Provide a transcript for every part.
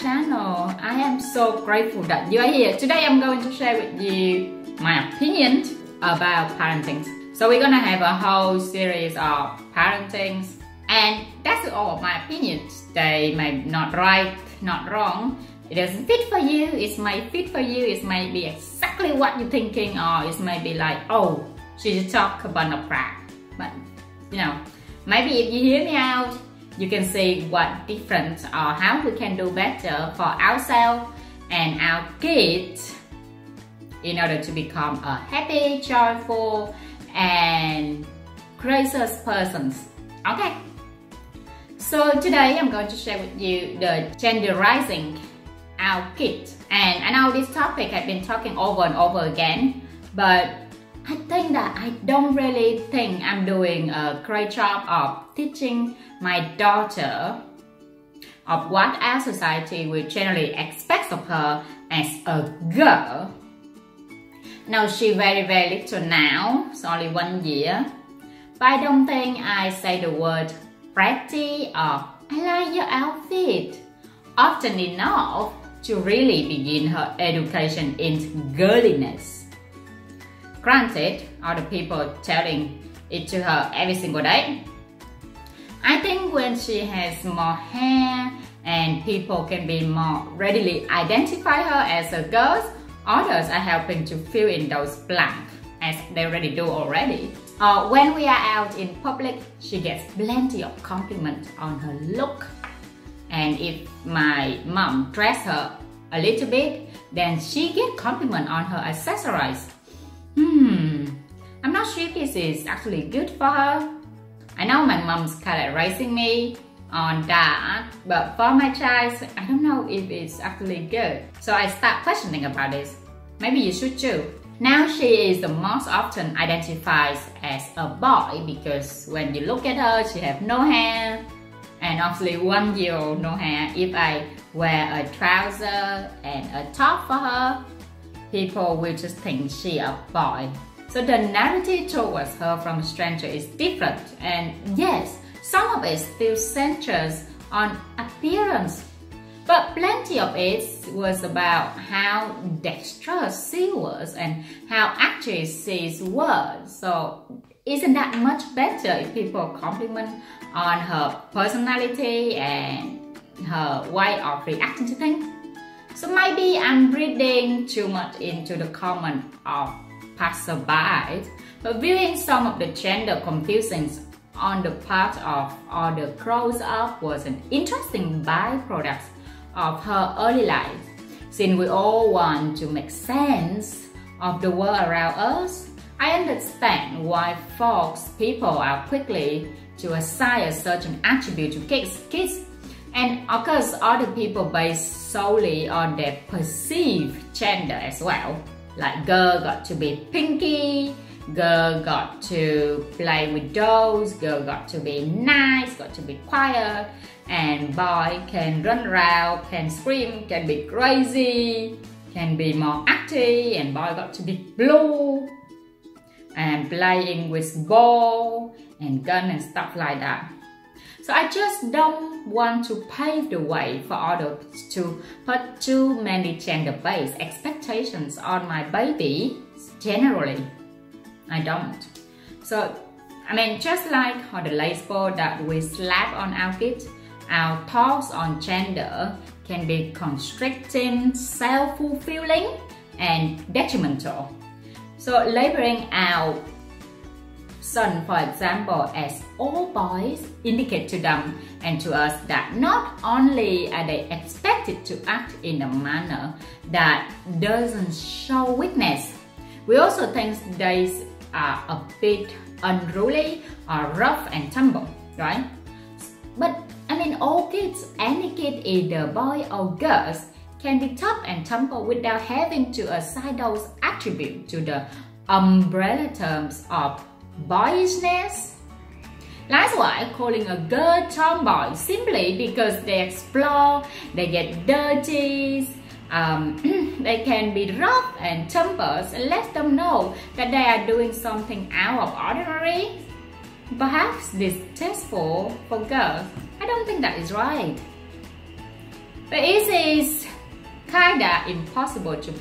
channel. I am so grateful that you are here. Today I'm going to share with you my opinion about parenting. So we're gonna have a whole series of parenting, and that's all of my opinions. They may not right, not wrong. It doesn't fit for you, it might fit for you, it might be exactly what you're thinking, or it might be like, oh, she just talk about a crap. But you know, maybe if you hear me out, you can see what difference or how we can do better for ourselves and our kids in order to become a happy, joyful, and gracious persons. Okay. So today I'm going to share with you the genderizing our kids. And I know this topic I've been talking over and over again, but I think that I don't really think I'm doing a great job of teaching my daughter of what our society will generally expect of her as a girl. Now she's very little now, it's only 1 year, but I don't think I say the word pretty or I like your outfit often enough to really begin her education in girliness. Granted, other people telling it to her every single day. I think when she has more hair and people can be more readily identify her as a girl, others are helping to fill in those blanks as they already do already. When we are out in public, she gets plenty of compliments on her look. And if my mom dress her a little bit, then she get compliment on her accessories. I'm not sure if this is actually good for her. I know my mom's kind of raising me on that, but for my child, I don't know if it's actually good. So I start questioning about this. Maybe you should too. Now she is the most often identified as a boy because when you look at her, she have no hair, and obviously 1 year old no hair. If I wear a trouser and a top for her, people will just think she a boy. So the narrative towards her from a stranger is different, and yes, some of it still centers on appearance, but plenty of it was about how dexterous she was and how actually she's was. So isn't that much better if people compliment on her personality and her way of reacting to things? So maybe I'm reading too much into the comment of passerby, but viewing some of the gender confusions on the part of other grown up was an interesting byproduct of her early life. Since we all want to make sense of the world around us, I understand why people are quickly to assign a certain attribute to kids, and of course other people based solely on their perceived gender as well. Like girl got to be pinky, girl got to play with dolls, girl got to be nice, got to be quiet, and boy can run around, can scream, can be crazy, can be more active, and boy got to be blue and playing with ball and gun and stuff like that. So I just don't want to pave the way for others to put too many gender-based expectations on my baby. Generally, I don't. So, I mean, just like on the label that we slap on our kids, our thoughts on gender can be constricting, self-fulfilling, and detrimental. So labeling our son, for example, as all boys indicate to them and to us that not only are they expected to act in a manner that doesn't show weakness, we also think they are a bit unruly or rough and tumble, right? But I mean, all kids, any kid, either boy or girls, can be tough and tumble without having to assign those attributes to the umbrella terms of boyishness. That's why calling a girl tomboy simply because they explore, they get dirty, they can be rough and tumble, and let them know that they are doing something out of ordinary, perhaps distasteful for girls. I don't think that is right. But it is kinda impossible to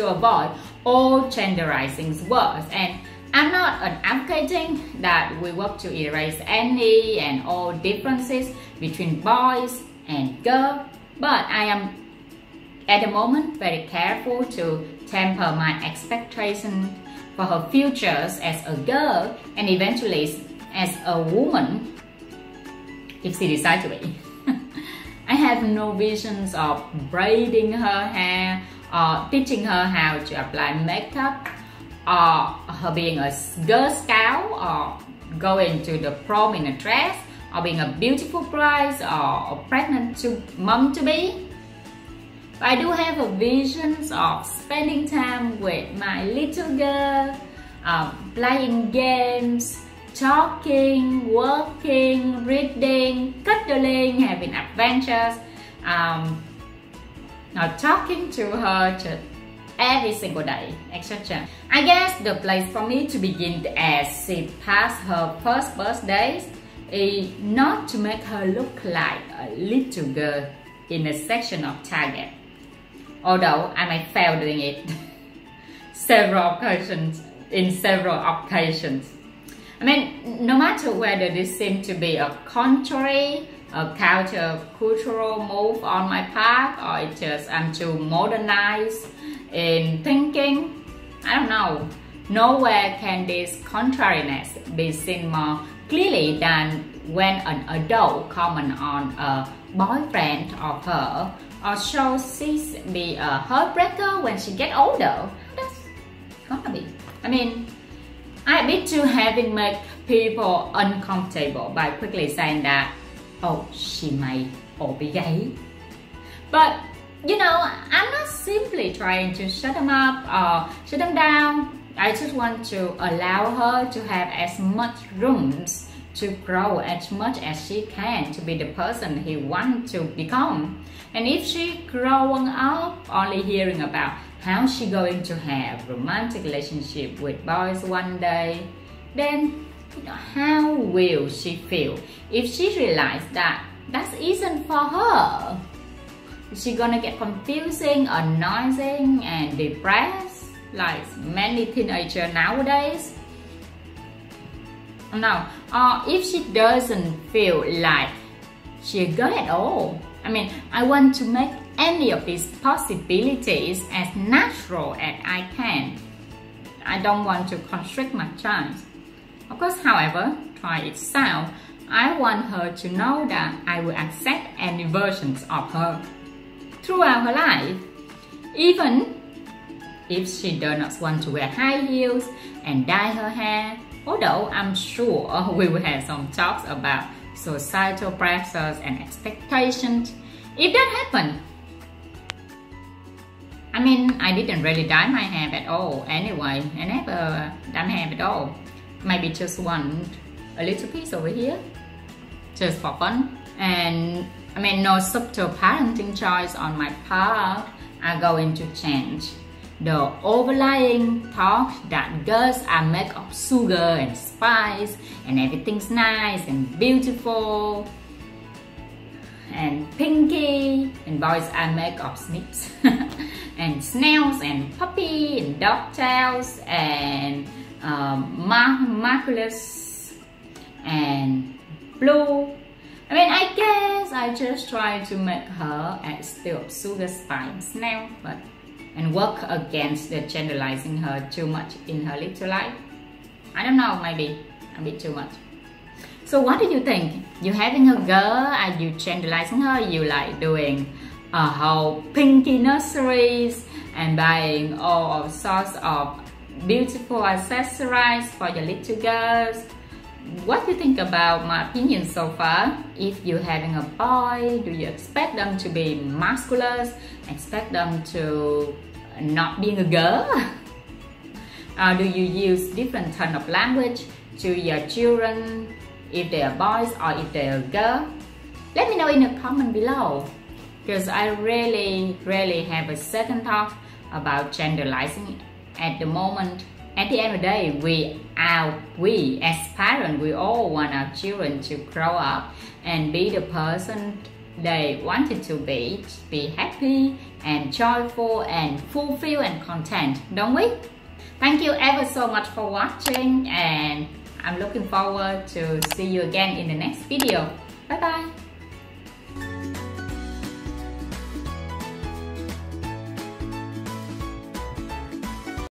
avoid all genderizing words, and I'm not advocating that we work to erase any and all differences between boys and girls, but I am at the moment very careful to temper my expectations for her futures as a girl and eventually as a woman if she decides to be. I have no visions of braiding her hair or teaching her how to apply makeup or her being a Girl Scout or going to the prom in a dress or being a beautiful bride or a pregnant mom-to-be. But I do have a visions of spending time with my little girl, playing games, talking, working, reading, cuddling, having adventures, talking to her every single day, etc. I guess the place for me to begin as she passed her first birthday is not to make her look like a little girl in a section of Target, although I might fail doing it in several occasions. I mean, no matter whether this seems to be a contrary, a counter-cultural move on my part, or it's just I'm too modernized in thinking, I don't know. Nowhere can this contrariness be seen more clearly than when an adult comments on a boyfriend of her or shows she's be a heartbreaker when she gets older. That's gonna be. I mean, I admit to having made people uncomfortable by quickly saying that, oh, she might all be gay. But, you know, I'm not simply trying to shut them up or shut them down. I just want to allow her to have as much room to grow as much as she can to be the person he wants to become. And if she growing up only hearing about how she going to have romantic relationship with boys one day, then how will she feel if she realizes that that isn't for her? Is she gonna get confusing, annoying, and depressed like many teenagers nowadays? No, or if she doesn't feel like she's a girl at all. I mean, I want to make any of these possibilities as natural as I can. I don't want to constrict my child. Of course, however, try it out, I want her to know that I will accept any versions of her throughout her life. Even if she does not want to wear high heels and dye her hair, although I'm sure we will have some talks about societal pressures and expectations. If that happens, I mean, I didn't really dye my hair at all anyway. I never dye my hair at all. Maybe just want a little piece over here, just for fun. And I mean, no subtle parenting choice on my part are going to change the overlying thought that girls are made of sugar and spice and everything's nice and beautiful and pinky, and boys are made of snakes and snails and puppy and dog tails and marvelous and blue. I mean, I guess I just try to make her as still sugar, spice, and snail, and work against the genderizing her too much in her little life. I don't know, maybe a bit too much. So what do you think? You having a girl, are you genderizing her? You like doing a whole pinky nurseries and buying all sorts of beautiful accessories for your little girls? What do you think about my opinion so far? If you're having a boy, do you expect them to be masculine? Expect them to not being a girl? Or do you use different ton of language to your children if they are boys or if they are girl? Let me know in the comment below, because I really have a second thought about genderizing at the moment. At the end of the day, we as parents, we all want our children to grow up and be the person they wanted to be happy and joyful and fulfilled and content, don't we? Thank you ever so much for watching, and I'm looking forward to see you again in the next video. Bye bye.